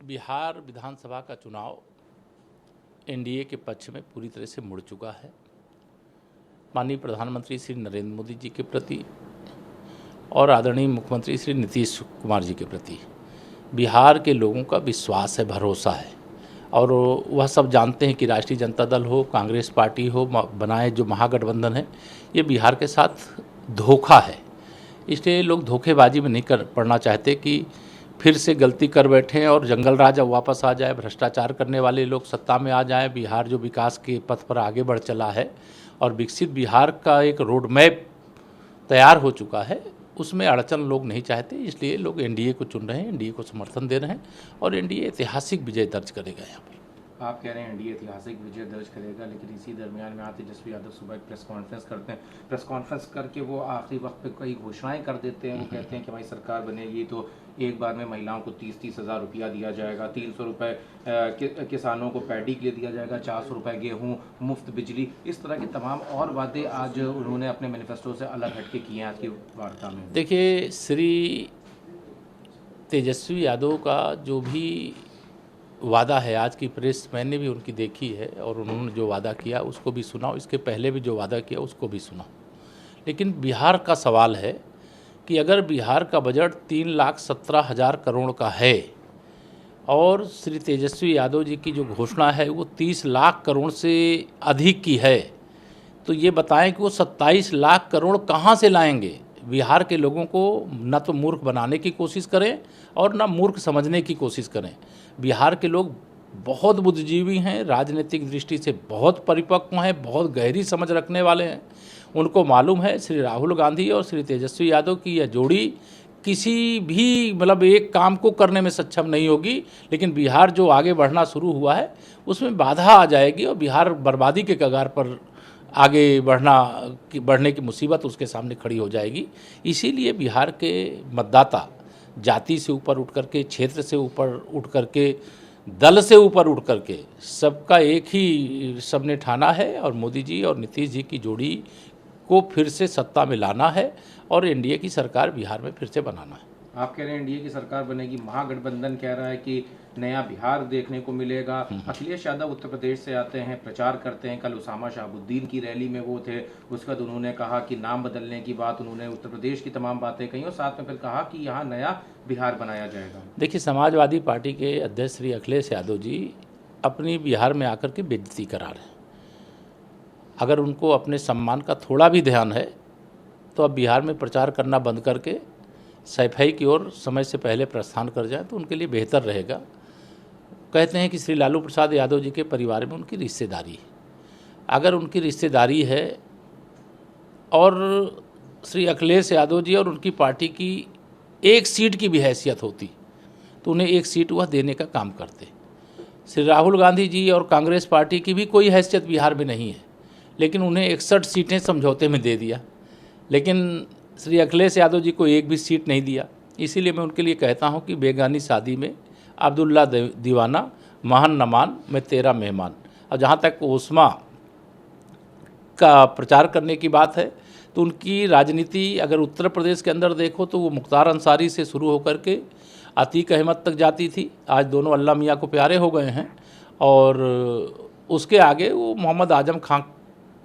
बिहार विधानसभा का चुनाव एनडीए के पक्ष में पूरी तरह से मुड़ चुका है। माननीय प्रधानमंत्री श्री नरेंद्र मोदी जी के प्रति और आदरणीय मुख्यमंत्री श्री नीतीश कुमार जी के प्रति बिहार के लोगों का विश्वास है, भरोसा है और वह सब जानते हैं कि राष्ट्रीय जनता दल हो, कांग्रेस पार्टी हो, बनाए जो महागठबंधन है, ये बिहार के साथ धोखा है। इसलिए लोग धोखेबाजी में नहीं पड़ना चाहते कि फिर से गलती कर बैठें और जंगल राज अब वापस आ जाए, भ्रष्टाचार करने वाले लोग सत्ता में आ जाएं। बिहार जो विकास के पथ पर आगे बढ़ चला है और विकसित बिहार का एक रोड मैप तैयार हो चुका है, उसमें अड़चन लोग नहीं चाहते। इसलिए लोग एनडीए को चुन रहे हैं, एनडीए को समर्थन दे रहे हैं और एनडीए ऐतिहासिक विजय दर्ज करेगा। यहाँ पर आप कह रहे हैं एनडीए ऐतिहासिक विजय दर्ज करेगा, लेकिन इसी दरमियान में आप तेजस्वी यादव सुबह एक प्रेस कॉन्फ्रेंस करते हैं। प्रेस कॉन्फ्रेंस करके वो आखिरी वक्त पे कई घोषणाएं कर देते हैं। वो कहते हैं कि हमारी सरकार बनेगी तो एक बार में महिलाओं को 30-30 हज़ार रुपया दिया जाएगा, 300 रुपये किसानों को पैडी के लिए दिया जाएगा, 400 रुपये गेहूँ, मुफ्त बिजली, इस तरह के तमाम और वादे आज उन्होंने अपने मैनिफेस्टो से अलग हटके किए हैं आज की वार्ता में। देखिए, श्री तेजस्वी यादव का जो भी वादा है, आज की प्रेस मैंने भी उनकी देखी है और उन्होंने जो वादा किया उसको भी सुना, इसके पहले भी जो वादा किया उसको भी सुना। लेकिन बिहार का सवाल है कि अगर बिहार का बजट 3,17,000 करोड़ का है और श्री तेजस्वी यादव जी की जो घोषणा है वो 30 लाख करोड़ से अधिक की है, तो ये बताएं कि वो 27 लाख करोड़ कहाँ से लाएंगे। बिहार के लोगों को न तो मूर्ख बनाने की कोशिश करें और न मूर्ख समझने की कोशिश करें। बिहार के लोग बहुत बुद्धिजीवी हैं, राजनीतिक दृष्टि से बहुत परिपक्व हैं, बहुत गहरी समझ रखने वाले हैं। उनको मालूम है श्री राहुल गांधी और श्री तेजस्वी यादव की यह जोड़ी किसी भी एक काम को करने में सक्षम नहीं होगी, लेकिन बिहार जो आगे बढ़ना शुरू हुआ है उसमें बाधा आ जाएगी और बिहार बर्बादी के कगार पर आगे बढ़ने की मुसीबत उसके सामने खड़ी हो जाएगी। इसीलिए बिहार के मतदाता जाति से ऊपर उठ करके, क्षेत्र से ऊपर उठ करके, दल से ऊपर उठ करके सबका एक ही सबने ठाना है और मोदी जी और नीतीश जी की जोड़ी को फिर से सत्ता में लाना है और एनडीए की सरकार बिहार में फिर से बनाना है। आप कह रहे हैं एनडीए की सरकार बनेगी, महागठबंधन कह रहा है कि नया बिहार देखने को मिलेगा। अखिलेश यादव उत्तर प्रदेश से आते हैं, प्रचार करते हैं। कल उसामा शहाबुद्दीन की रैली में वो थे, उसके बाद उन्होंने कहा कि नाम बदलने की बात, उन्होंने उत्तर प्रदेश की तमाम बातें कही और साथ में फिर कहा कि यहाँ नया बिहार बनाया जाएगा। देखिए, समाजवादी पार्टी के अध्यक्ष श्री अखिलेश यादव जी अपनी बिहार में आकर के बेइज्जती करा रहे हैं। अगर उनको अपने सम्मान का थोड़ा भी ध्यान है तो अब बिहार में प्रचार करना बंद करके सफाई की ओर समय से पहले प्रस्थान कर जाए तो उनके लिए बेहतर रहेगा। कहते हैं कि श्री लालू प्रसाद यादव जी के परिवार में उनकी रिश्तेदारी है। अगर उनकी रिश्तेदारी है और श्री अखिलेश यादव जी और उनकी पार्टी की एक सीट की भी हैसियत होती तो उन्हें एक सीट वह देने का काम करते। श्री राहुल गांधी जी और कांग्रेस पार्टी की भी कोई हैसियत बिहार में नहीं है, लेकिन उन्हें 61 सीटें समझौते में दे दिया, लेकिन श्री अखिलेश यादव जी को एक भी सीट नहीं दिया। इसीलिए मैं उनके लिए कहता हूं कि बेगानी शादी में अब्दुल्ला दीवाना, महन नमान, मैं तेरा मेहमान। और जहां तक ओस्मा का प्रचार करने की बात है तो उनकी राजनीति अगर उत्तर प्रदेश के अंदर देखो तो वो मुख्तार अंसारी से शुरू होकर के अतीक अहमद तक जाती थी। आज दोनों अल्लाह मियाँ को प्यारे हो गए हैं और उसके आगे वो मोहम्मद आजम खां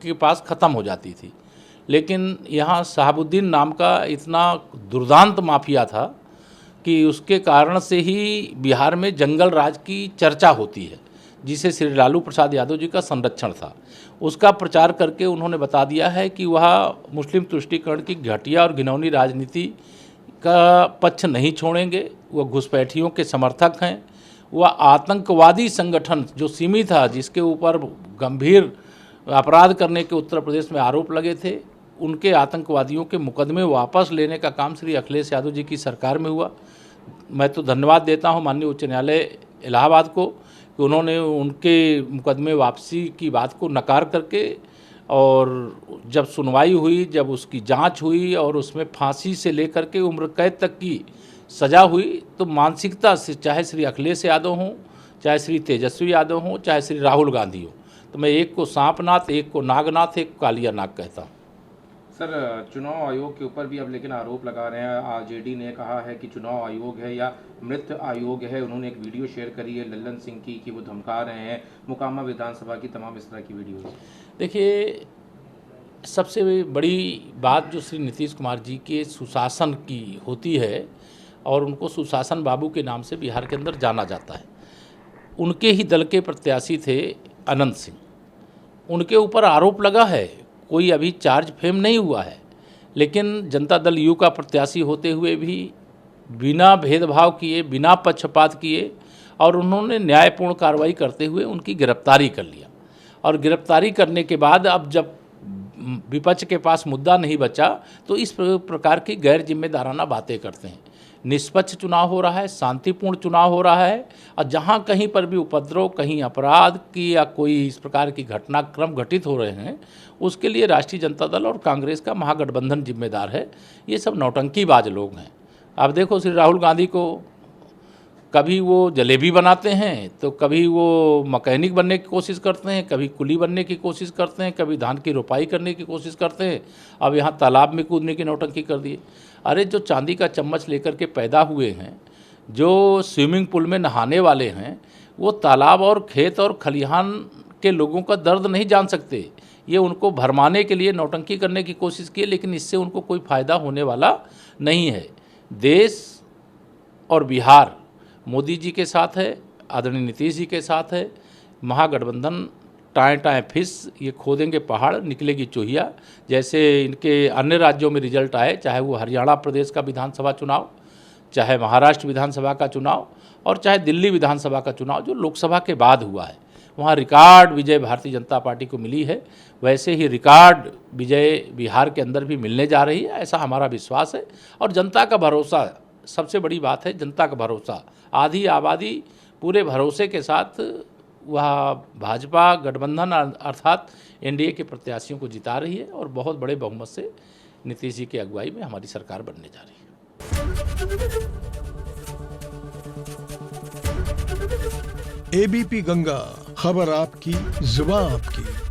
के पास ख़त्म हो जाती थी। लेकिन यहाँ शहाबुद्दीन नाम का इतना दुर्दांत माफिया था कि उसके कारण से ही बिहार में जंगल राज की चर्चा होती है, जिसे श्री लालू प्रसाद यादव जी का संरक्षण था। उसका प्रचार करके उन्होंने बता दिया है कि वह मुस्लिम तुष्टीकरण की घटिया और घिनौनी राजनीति का पक्ष नहीं छोड़ेंगे। वह घुसपैठियों के समर्थक हैं। वह आतंकवादी संगठन जो सिमी था, जिसके ऊपर गंभीर अपराध करने के उत्तर प्रदेश में आरोप लगे थे, उनके आतंकवादियों के मुकदमे वापस लेने का काम श्री अखिलेश यादव जी की सरकार में हुआ। मैं तो धन्यवाद देता हूं माननीय उच्च न्यायालय इलाहाबाद को कि उन्होंने उनके मुकदमे वापसी की बात को नकार करके, और जब सुनवाई हुई, जब उसकी जांच हुई और उसमें फांसी से लेकर के उम्र कैद तक की सज़ा हुई, तो मानसिकता से चाहे श्री अखिलेश यादव हों, चाहे श्री तेजस्वी यादव हों, चाहे श्री राहुल गांधी हो, तो मैं एक को सांपनाथ, एक को नागनाथ, एक को कालिया नाग कहता हूँ। सर, चुनाव आयोग के ऊपर भी अब लेकिन आरोप लगा रहे हैं। आरजेडी ने कहा है कि चुनाव आयोग है या मृत आयोग है। उन्होंने एक वीडियो शेयर करी है लल्लन सिंह की कि वो धमका रहे हैं मुकामा विधानसभा की तमाम इस तरह की वीडियो। देखिए, सबसे बड़ी बात जो श्री नीतीश कुमार जी के सुशासन की होती है और उनको सुशासन बाबू के नाम से बिहार के अंदर जाना जाता है। उनके ही दल के प्रत्याशी थे अनंत सिंह, उनके ऊपर आरोप लगा है, कोई अभी चार्ज फेम नहीं हुआ है, लेकिन जनता दल यू का प्रत्याशी होते हुए भी बिना भेदभाव किए, बिना पक्षपात किए और उन्होंने न्यायपूर्ण कार्रवाई करते हुए उनकी गिरफ्तारी कर लिया। और गिरफ्तारी करने के बाद अब जब विपक्ष के पास मुद्दा नहीं बचा तो इस प्रकार की गैर जिम्मेदाराना बातें करते हैं। निष्पक्ष चुनाव हो रहा है, शांतिपूर्ण चुनाव हो रहा है और जहाँ कहीं पर भी उपद्रव, कहीं अपराध की या कोई इस प्रकार की घटनाक्रम घटित हो रहे हैं, उसके लिए राष्ट्रीय जनता दल और कांग्रेस का महागठबंधन जिम्मेदार है। ये सब नौटंकीबाज लोग हैं। आप देखो, श्री राहुल गांधी को कभी वो जलेबी बनाते हैं तो कभी वो मैकेनिक बनने की कोशिश करते हैं, कभी कुली बनने की कोशिश करते हैं, कभी धान की रोपाई करने की कोशिश करते हैं। अब यहाँ तालाब में कूदने की नौटंकी कर दिए। अरे, जो चांदी का चम्मच लेकर के पैदा हुए हैं, जो स्विमिंग पूल में नहाने वाले हैं, वो तालाब और खेत और खलिहान के लोगों का दर्द नहीं जान सकते। ये उनको भरमाने के लिए नौटंकी करने की कोशिश की, लेकिन इससे उनको कोई फ़ायदा होने वाला नहीं है। देश और बिहार मोदी जी के साथ है, आदरणीय नीतीश जी के साथ है। महागठबंधन टाएं टाएं फिस, ये खोदेंगे पहाड़ निकलेगी चूहिया। जैसे इनके अन्य राज्यों में रिजल्ट आए, चाहे वो हरियाणा प्रदेश का विधानसभा चुनाव, चाहे महाराष्ट्र विधानसभा का चुनाव और चाहे दिल्ली विधानसभा का चुनाव जो लोकसभा के बाद हुआ है, वहाँ रिकॉर्ड विजय भारतीय जनता पार्टी को मिली है। वैसे ही रिकॉर्ड विजय बिहार के अंदर भी मिलने जा रही है, ऐसा हमारा विश्वास है। और जनता का भरोसा सबसे बड़ी बात है, जनता का भरोसा। आधी आबादी पूरे भरोसे के साथ वह भाजपा गठबंधन अर्थात एनडीए के प्रत्याशियों को जिता रही है और बहुत बड़े बहुमत से नीतीश जी की अगुवाई में हमारी सरकार बनने जा रही है। एबीपी गंगा, खबर आपकी, जुबान आपकी।